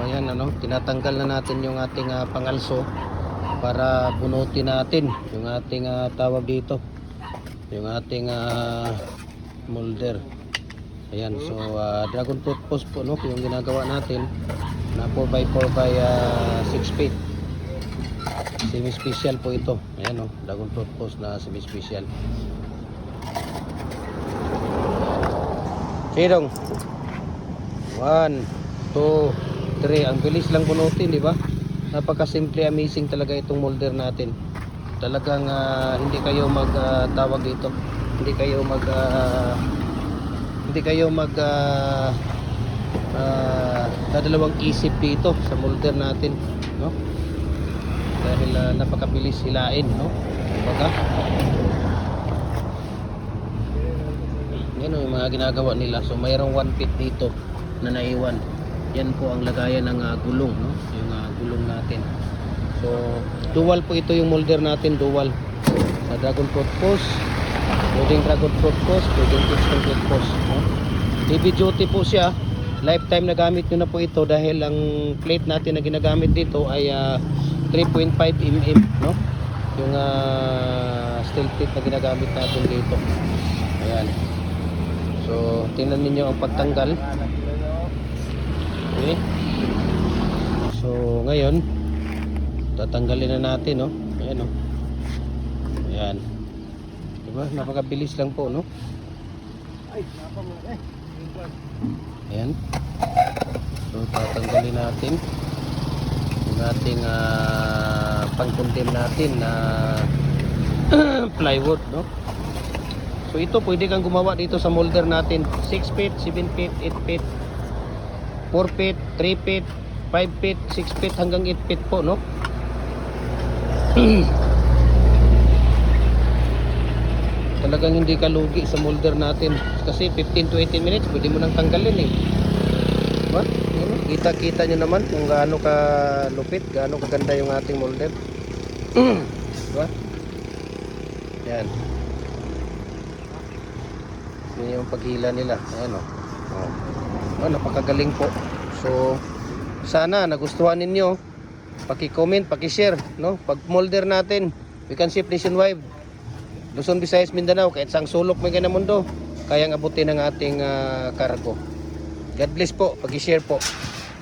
ayan ano, tinatanggal na natin yung ating pangalso para bunutin natin yung ating tawag dito, yung ating molder. Ayan, so dragon fruit post po, no, yung ginagawa natin na 4x4 by 6 feet. Semi special po ito. Ayan, no, dragon fruit post na semi special. Sidong 1, 2, 3. Ang bilis lang bunutin, di ba? Napaka-simple, amazing talaga itong molder natin. Talagang hindi kayo tawag dito. Hindi kayo dadalawang isip dito sa molder natin, no? Dahil napakabilis hilain, no? Kumbaga, yan yung mga ginagawa nila. So mayroong 1 feet dito na naiwan. Yan po ang lagayan ng gulong, no? Yung gulong natin. So dual po ito yung molder natin, dual. Sa dragon fruit post, pwedeng dragon fruit post, pwedeng piston fruit post, no? Heavy duty po siya. Lifetime na gamit nyo na po ito dahil ang plate natin na ginagamit dito ay 3.5 mm, no? Yung steel plate na ginagamit natin dito. Ayan. So tingnan niyo ang pagtanggal. Okay. So ngayon tatanggalin na natin, no? Ayan, no? Ayan. Diba? Napakabilis lang po, no? Ayan. So tatanggalin natin yung ating pang-condemn natin na plywood, no? So ito pwede kang gumawa dito sa molder natin. 6 feet, 7 feet, 8 feet, 4 feet, 3 feet, 5 feet, 6 feet hanggang 8 feet po, no? Talagang hindi ka lugi sa molder natin kasi 15 to 18 minutes pwede mo nang tanggalin, eh. Diba? Kita-kita nyo naman kung gaano ka lupit, gaano kaganda yung ating molder. Diba? Yan. Yan yung paghila nila. Ayan, oh, napakagaling po. So sana nagustuhan ninyo. Paki-comment, paki-share, no? Pag molder natin, we can ship nationwide. Luzon, Visayas, Mindanao, kahit sang sulok may ganang mundo, kayang abutin ng ating cargo. God bless po, paki-share po.